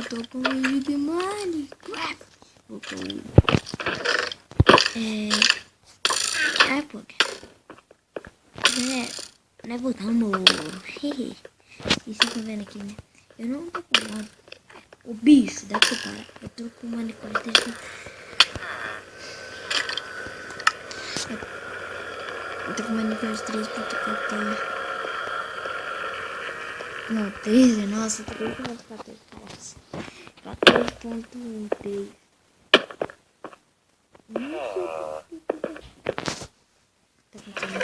tô com medo de Minecraft. Vou com... Época. Né, voltamos. E vocês estão vendo aqui, né? Eu não tô com modo. O bicho, dá pra parar. Eu tô com uma Minecraft. Eu tô com uma Minecraft 3.14. Não, 13, nossa, 3.14, caras. 14.13. Não sei o que tá acontecendo.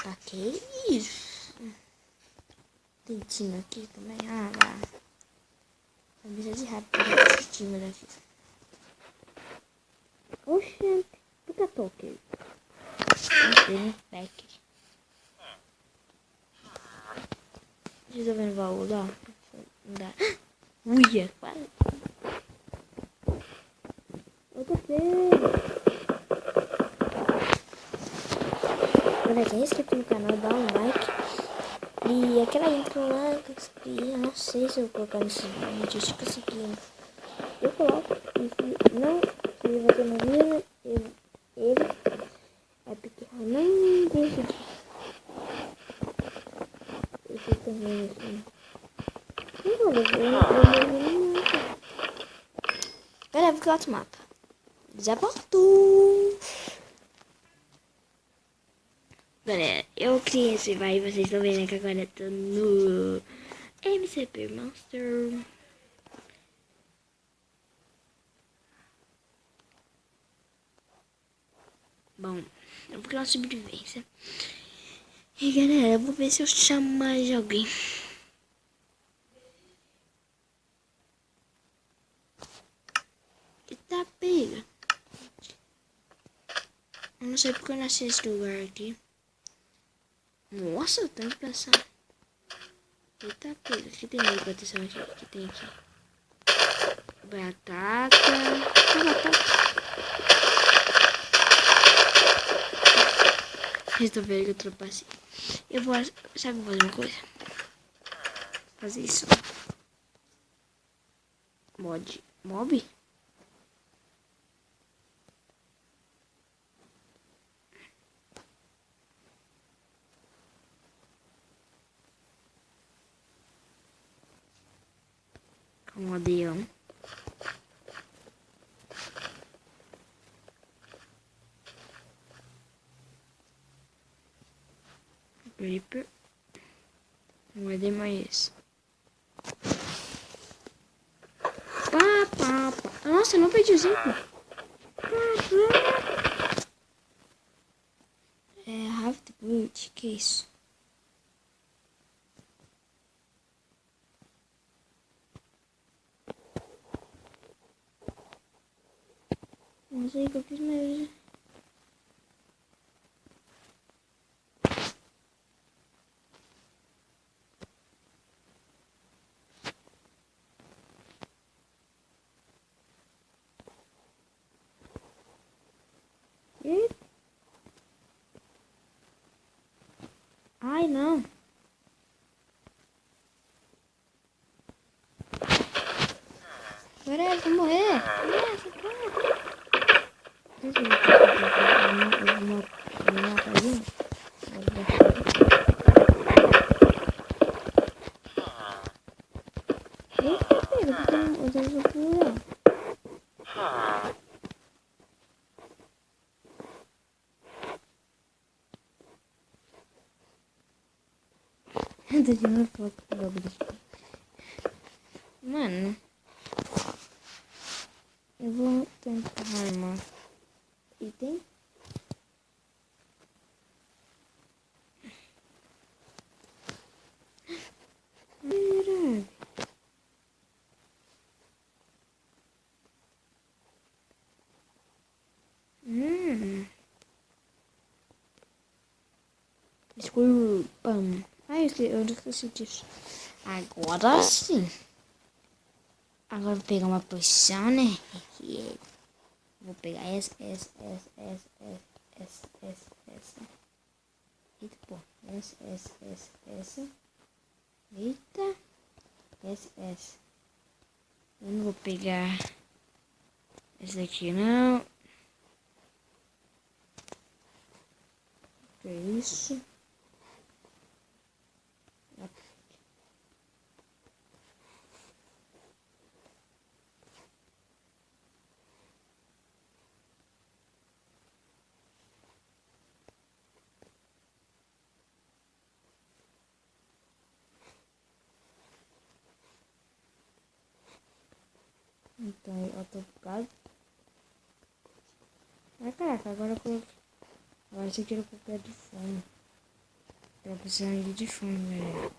Tá, que isso? Tem time aqui também? Ah, lá. Avisa de rápido pra esse time daqui. Oxente, fica toque. Não sei, né? Pack. Vocês estão vendo o baú lá? Não dá. Uia, quase. Outra vez. Galera, quem é inscrito no canal, dá um like. E aquela intro lá que eu escrevi, não sei se eu vou colocar nesse vídeo, acho que eu segui. Eu coloco, e se não, se você não viu ele, é porque eu não consegui. Esse também, assim. Não vou levar, galera, vou criar outro mapa. Já voltou. Galera, eu criei esse vai, vocês estão vendo que agora eu tô no MCP Monster. Bom, eu vou criar uma sobrevivência. E galera, eu vou ver se eu chamo mais de alguém. Eita, pega. Eu não sei porque eu nasci nesse lugar aqui. Nossa, eu tenho que pensar. Eita, pega. O que tem aí pra atenção aqui? O que tem aqui? Batata. Que batata? Vocês estão vendo que eu tropacei. Eu vou... Sabe, vou fazer uma coisa? Fazer isso. Mob? Um avião. Creeper. Não é demais. Pá. Nossa, eu não perdi o zinco. É, Raft Boot, que isso? Não sei o que eu fiz mesmo. Ai, não. Agora eu vou morrer. Nossa, cara. Deixa eu ver se eu vou matar ali. Eita, pega, porque eu já fui lá. Eu tô tirando foto do bagulho. Mano, eu vou tentar armar. Item. Desculpa. Ai, eu esqueci disso. Agora sim. Agora vou pegar uma poção, né? Vou pegar essa. Eita, pô. Essa. Eita. Essa. Eu não vou pegar essa aqui, não. Que é isso? Então, eu tô bugado. Ah, caraca, agora eu coloquei. Agora você tira qualquer de fome. Tá precisando de fome, galera.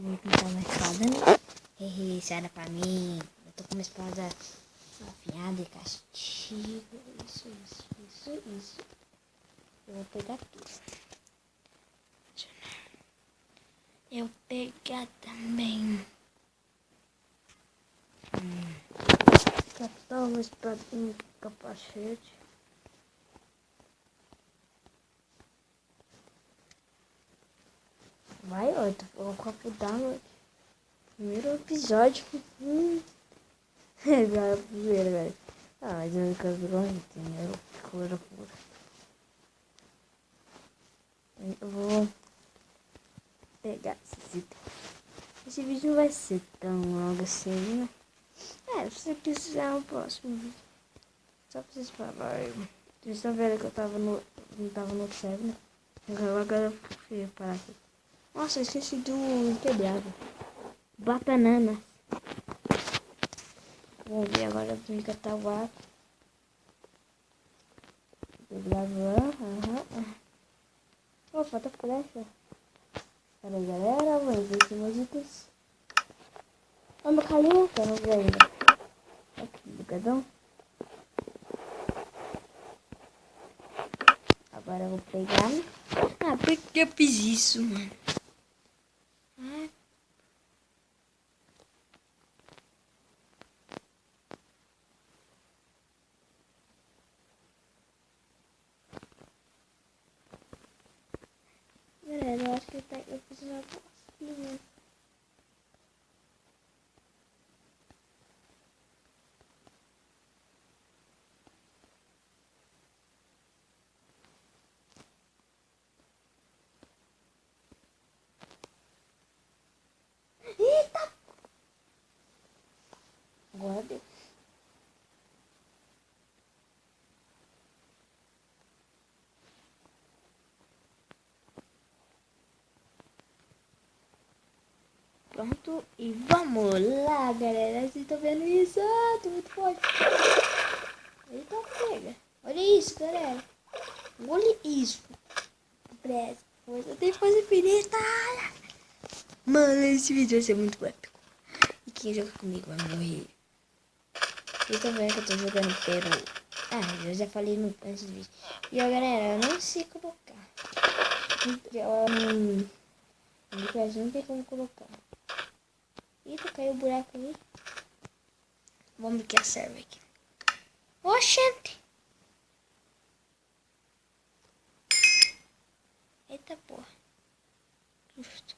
Vou pintar uma espada, né? Hehe, sai pra mim. Eu tô com uma espada afiada e castigo. Isso. Eu vou pegar tudo. Eu vou pegar também. Captar uma espada em capacete. Vai, ó, tô com o copo d'água. Primeiro episódio. Agora primeiro, velho. Ah, mas eu não quero ver entendeu? Cura pura. Eu vou pegar esse item. Esse vídeo não vai ser tão longo assim, né? Se você quiser no próximo vídeo. Só pra vocês falarem. Vocês estão vendo que eu tava no. Não tava no outro server, né? Agora eu fui parar aqui. Nossa, eu esqueci do quebrado. Batanana. Vamos ver agora, eu tenho que catar o ar. Oh, falta flecha. Pera aí, galera, vamos ver se meus itens. Ó, meu calinho, que eu não vi ainda. Aqui, bugadão. Agora eu vou pegar. Ah, por que eu fiz isso, mano? Galera, eu acho que eu fiz uma boquinha. Eita! Agora deu. Pronto, e vamos lá, galera. Vocês estão vendo isso? Ah, tô muito forte. Eita, pega. Olha isso, galera. Olha isso. Presta. Eu tenho que fazer infinita. Mano, esse vídeo vai ser muito épico. E quem joga comigo vai morrer. Vocês estão vendo que eu tô jogando pelo... Ah, eu já falei no antes do vídeo. E ó, galera, eu não sei colocar. Não tem como colocar. Eita, caiu o buraco ali. Vamos que a serve aqui. Oxente! Eita porra. Justo.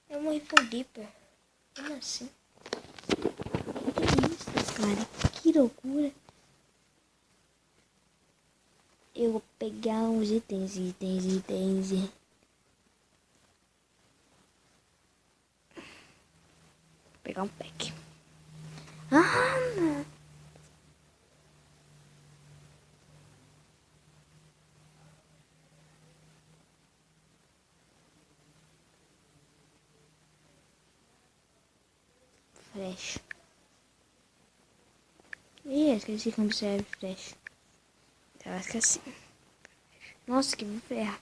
Eu morri por Deeper. Como assim? Que isso, cara? Que loucura. Eu vou pegar uns itens. Vou pegar um pack. Ah, não. Flash. Ih, esqueci como serve flash. Eu acho que assim. Nossa, que ferro.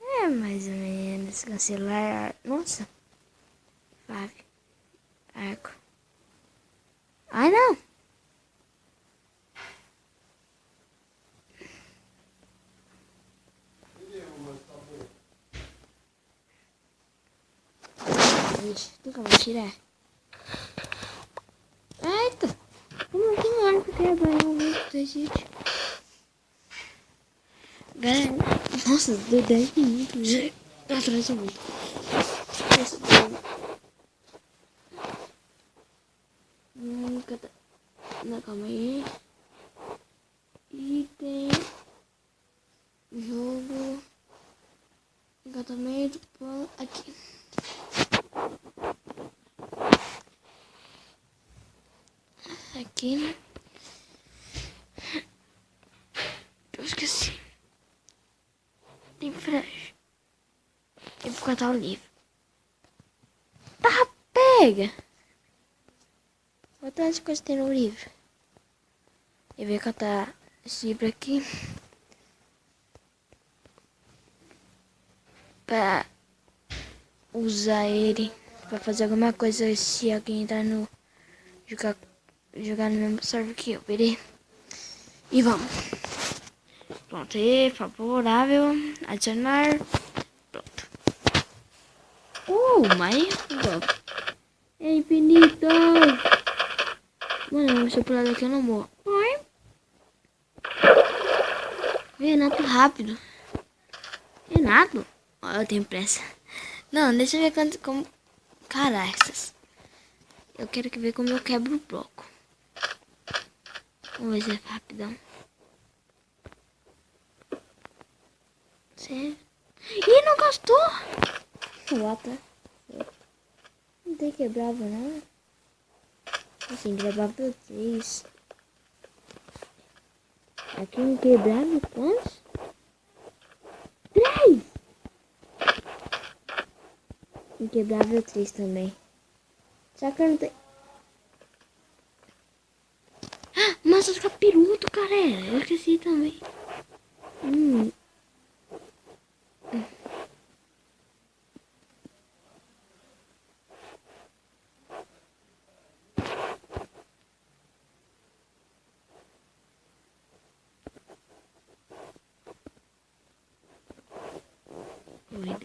É, mais ou menos. Cancelar. Nossa. Fábio. Arco. Ai, não. Ixi, nunca vou tirar. Eita. Como que não arco quebra muito, gente? Galera, nossa, deu 10 minutos já. Atrasou muito. Nossa, cadê? Não, calma aí. Item. Jogo. Encantamento. Pão. Aqui. Aqui, né? Eu esqueci. Tem flash. Eu vou catar o livro. Tá, pega! Quantas coisas tem no livro? Eu vou catar esse livro aqui. Pra usar ele. Pra fazer alguma coisa se alguém entrar no... Jogar no mesmo server que eu, beleza? E vamos. Pronto, aí, favorável. Adicionar. Pronto. My God. É infinito. Mano, se eu pular daqui eu não morro. Oi. Renato, rápido. Renato? Ó, eu tenho pressa. Não, deixa eu ver como... Caracas. Eu quero ver como eu quebro o bloco. Vamos ver se é rapidão. Sério? Ih, não gastou! Bota. Não tem quebrável, não. Assim, quebrável 3. Aqui um quebrável quantos? 3! Um quebrável 3 também. Só que eu não tenho... Ah, massa de capiroto, cara. Eu esqueci também.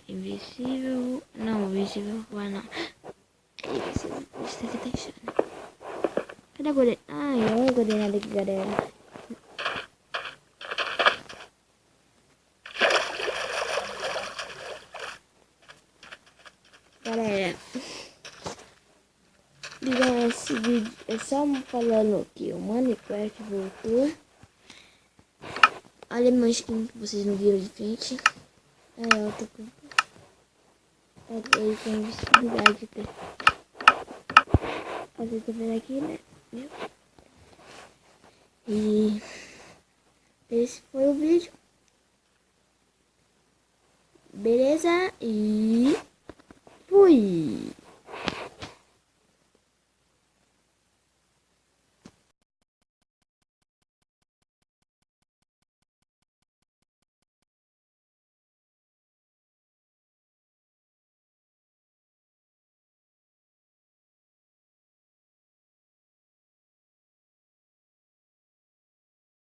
Invisível. Não, invisível vai não. É invisível. Isso aqui tá deixando. Cadê a goleira? Ai, olha a goleira aqui, galera. Galera, então esse vídeo é só falando que o Minecraft voltou. Olha a minha skin que vocês não viram de frente. É, eu tô com... Ele tem visibilidade até. Vocês estão vendo aqui, né? Viu? E esse foi o vídeo. Beleza? E fui!